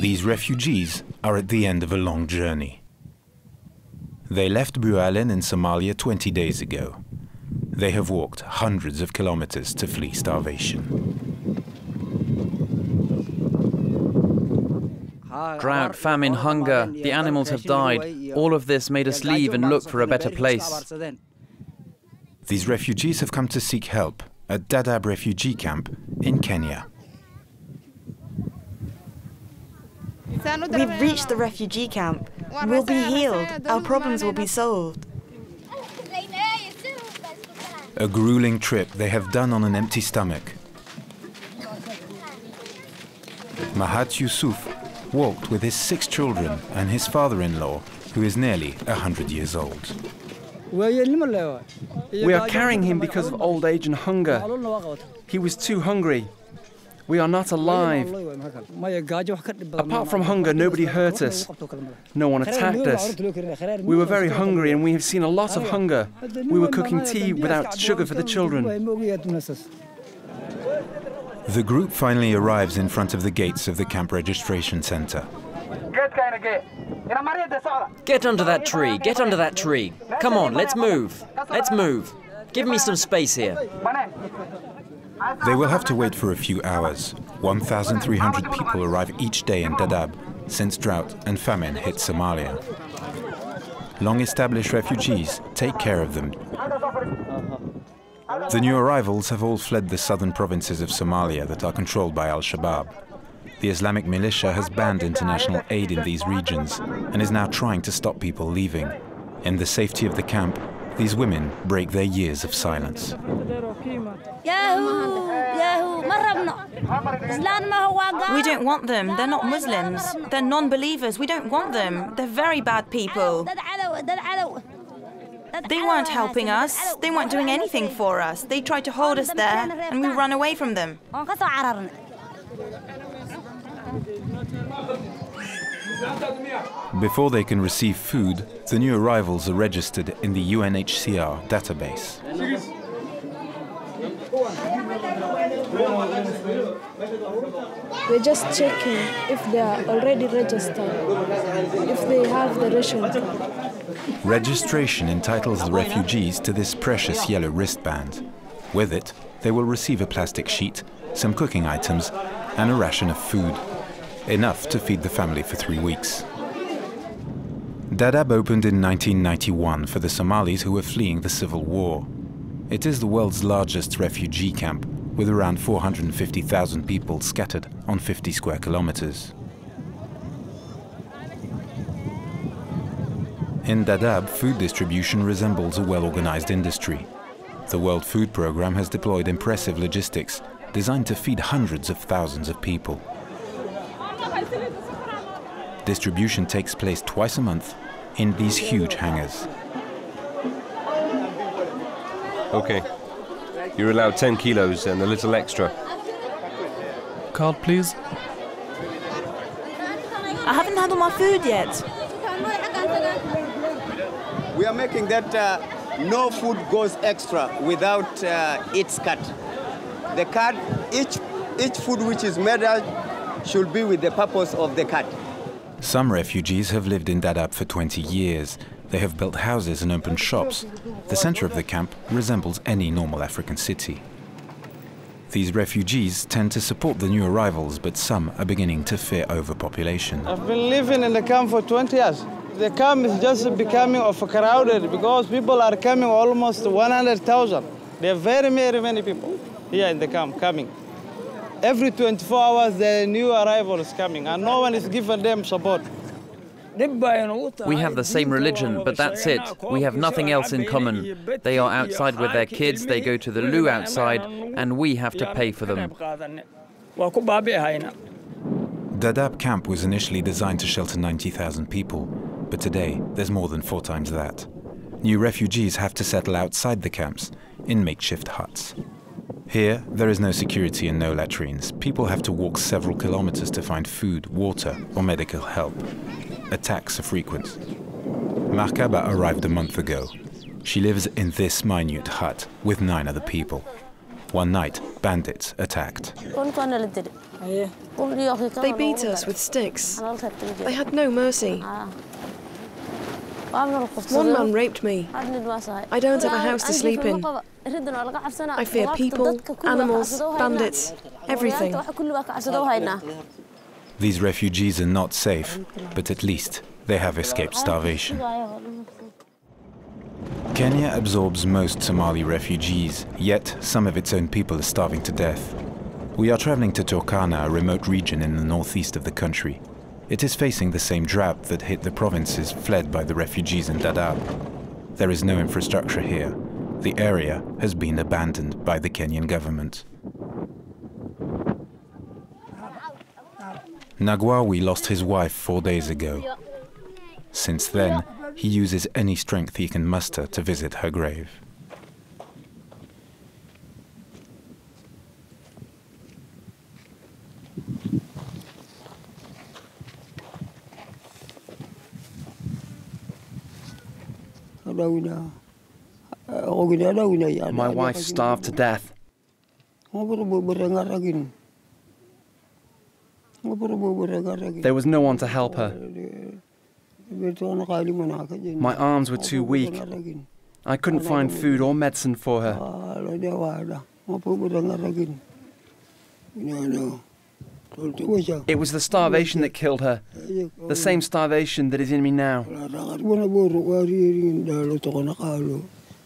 These refugees are at the end of a long journey. They left Bualen in Somalia 20 days ago. They have walked hundreds of kilometers to flee starvation. Drought, famine, hunger, the animals have died. All of this made us leave and look for a better place. These refugees have come to seek help at Dadaab refugee camp in Kenya. We've reached the refugee camp. We'll be healed. Our problems will be solved. A grueling trip they have done on an empty stomach. Mahat Yusuf walked with his 6 children and his father-in-law, who is nearly 100 years old. We are carrying him because of old age and hunger. He was too hungry. We are not alive. Apart from hunger, nobody hurt us. No one attacked us. We were very hungry and we have seen a lot of hunger. We were cooking tea without sugar for the children. The group finally arrives in front of the gates of the camp registration center. Get under that tree, get under that tree. Come on, let's move. Let's move. Give me some space here. They will have to wait for a few hours. 1,300 people arrive each day in Dadaab since drought and famine hit Somalia. Long-established refugees take care of them. The new arrivals have all fled the southern provinces of Somalia that are controlled by Al-Shabaab. The Islamic militia has banned international aid in these regions and is now trying to stop people leaving. In the safety of the camp, these women break their years of silence. We don't want them. They're not Muslims. They're non-believers. We don't want them. They're very bad people. They weren't helping us. They weren't doing anything for us. They tried to hold us there, and we ran away from them. Before they can receive food, the new arrivals are registered in the UNHCR database. We're just checking if they are already registered, if they have the ration card. Registration entitles the refugees to this precious yellow wristband. With it, they will receive a plastic sheet, some cooking items, and a ration of food. Enough to feed the family for 3 weeks. Dadaab opened in 1991 for the Somalis who were fleeing the civil war. It is the world's largest refugee camp, with around 450,000 people scattered on 50 square kilometers. In Dadaab, food distribution resembles a well-organized industry. The World Food Programme has deployed impressive logistics designed to feed hundreds of thousands of people. Distribution takes place twice a month in these huge hangars. Okay. You're allowed 10 kilos and a little extra. Card, please. I haven't had all my food yet. We are making that no food goes extra without its cut. The cut, each food which is made should be with the purpose of the cut. Some refugees have lived in Dadaab for 20 years. They have built houses and opened shops. The center of the camp resembles any normal African city. These refugees tend to support the new arrivals, but some are beginning to fear overpopulation. I've been living in the camp for 20 years. The camp is just becoming overcrowded because people are coming almost 100,000. There are very many people here in the camp coming. Every 24 hours, there are new arrivals coming, and no one is giving them support. We have the same religion, but that's it. We have nothing else in common. They are outside with their kids, they go to the loo outside, and we have to pay for them. Dadaab camp was initially designed to shelter 90,000 people, but today there's more than 4 times that. New refugees have to settle outside the camps in makeshift huts. Here, there is no security and no latrines. People have to walk several kilometers to find food, water, or medical help. Attacks are frequent. Markaba arrived a month ago. She lives in this minute hut with 9 other people. One night, bandits attacked. They beat us with sticks. They had no mercy. One man raped me. I don't have a house to sleep in. I fear people, animals, bandits, everything. These refugees are not safe, but at least they have escaped starvation. Kenya absorbs most Somali refugees, yet some of its own people are starving to death. We are traveling to Turkana, a remote region in the northeast of the country. It is facing the same drought that hit the provinces fled by the refugees in Dadaab. There is no infrastructure here. The area has been abandoned by the Kenyan government. Nagwawi lost his wife 4 days ago. Since then, he uses any strength he can muster to visit her grave. My wife starved to death. There was no one to help her. My arms were too weak. I couldn't find food or medicine for her. It was the starvation that killed her, the same starvation that is in me now.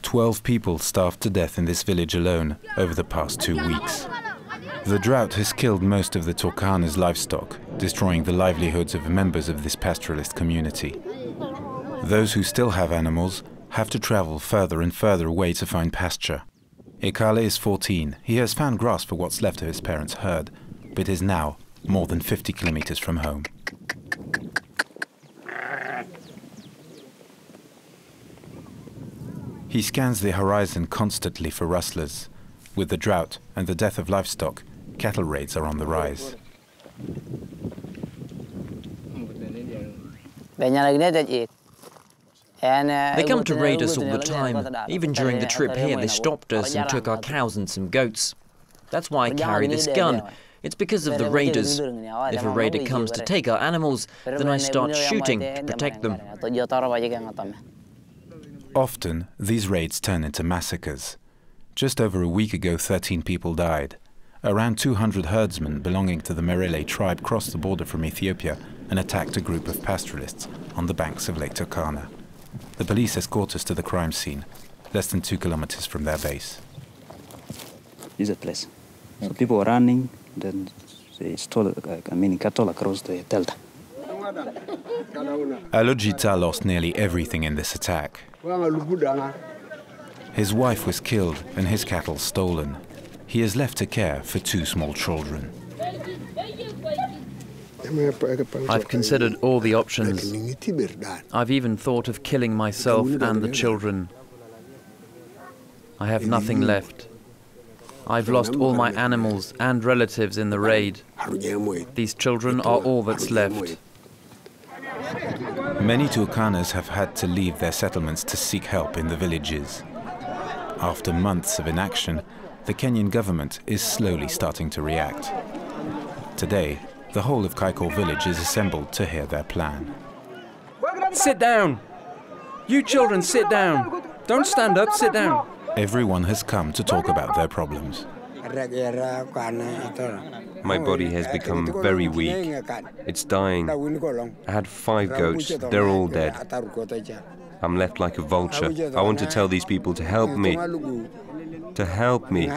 12 people starved to death in this village alone over the past 2 weeks. The drought has killed most of the Turkana's livestock, destroying the livelihoods of members of this pastoralist community. Those who still have animals have to travel further and further away to find pasture. Ekale is 14. He has found grass for what's left of his parents' herd, but is now more than 50 kilometers from home. He scans the horizon constantly for rustlers. With the drought and the death of livestock, cattle raids are on the rise. They come to raid us all the time. Even during the trip here, they stopped us and took our cows and some goats. That's why I carry this gun. It's because of the raiders. If a raider comes to take our animals, then I start shooting to protect them. Often, these raids turn into massacres. Just over a week ago, 13 people died. Around 200 herdsmen belonging to the Merele tribe crossed the border from Ethiopia and attacked a group of pastoralists on the banks of Lake Turkana. The police escort us to the crime scene, less than 2 kilometers from their base. This is a place. So people were running, then they stole cattle across the delta. Alojita lost nearly everything in this attack. His wife was killed and his cattle stolen. He is left to care for 2 small children. I've considered all the options. I've even thought of killing myself and the children. I have nothing left. I've lost all my animals and relatives in the raid. These children are all that's left. Many Turkanas have had to leave their settlements to seek help in the villages. After months of inaction, the Kenyan government is slowly starting to react. Today, the whole of Kaikor village is assembled to hear their plan. Sit down! You children, sit down! Don't stand up, sit down! Everyone has come to talk about their problems. My body has become very weak. It's dying. I had 5 goats. They're all dead. I'm left like a vulture. I want to tell these people to help me. To help me.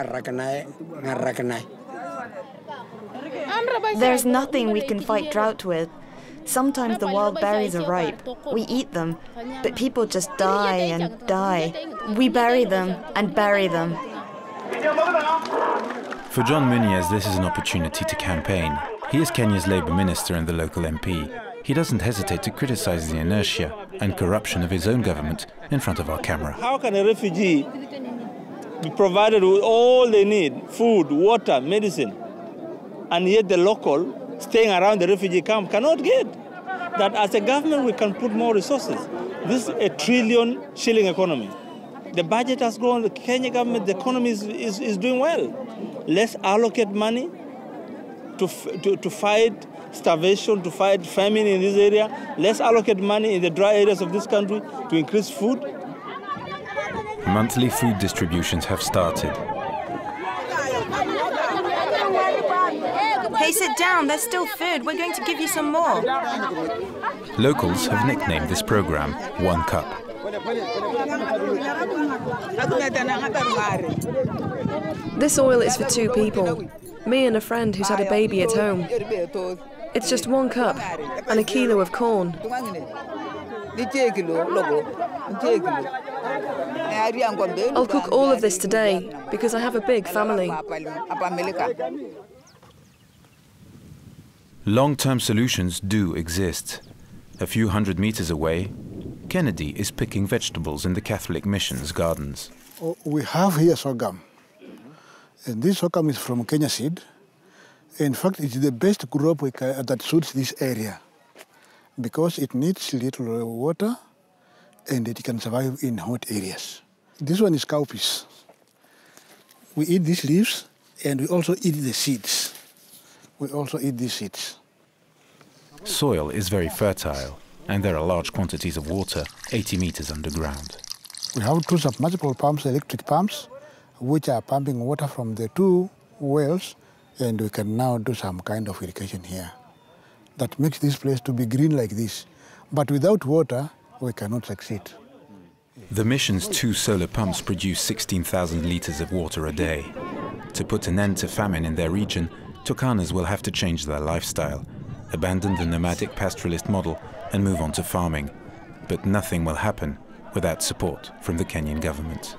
There's nothing we can fight drought with. Sometimes the wild berries are ripe. We eat them, but people just die and die. We bury them and bury them. For John Muniz, this is an opportunity to campaign. He is Kenya's Labour Minister and the local MP. He doesn't hesitate to criticize the inertia and corruption of his own government in front of our camera. How can a refugee be provided with all they need, food, water, medicine, and yet the local staying around the refugee camp cannot get? That as a government we can put more resources. This is a 1 trillion shilling economy. The budget has grown. The Kenya government, the economy is doing well. Let's allocate money to fight starvation, to fight famine in this area. Let's allocate money in the dry areas of this country to increase food. Monthly food distributions have started. Hey, sit down. There's still food. We're going to give you some more. Locals have nicknamed this program One Cup. This oil is for 2 people. Me and a friend who's had a baby at home. It's just 1 cup and a kilo of corn. I'll cook all of this today because I have a big family. Long-term solutions do exist. A few hundred meters away, Kennedy is picking vegetables in the Catholic Mission's gardens. We have here sorghum. And this sorghum is from Kenya seed. In fact, it's the best crop that suits this area because it needs little water and it can survive in hot areas. This one is cowpeas. We eat these leaves and we also eat the seeds. We also eat these seeds. Soil is very fertile and there are large quantities of water 80 meters underground. We have 2 submersible pumps, electric pumps, which are pumping water from the 2 wells, and we can now do some kind of irrigation here. That makes this place to be green like this. But without water, we cannot succeed. The mission's 2 solar pumps produce 16,000 liters of water a day. To put an end to famine in their region, Turkanas will have to change their lifestyle, abandon the nomadic pastoralist model and move on to farming. But nothing will happen without support from the Kenyan government.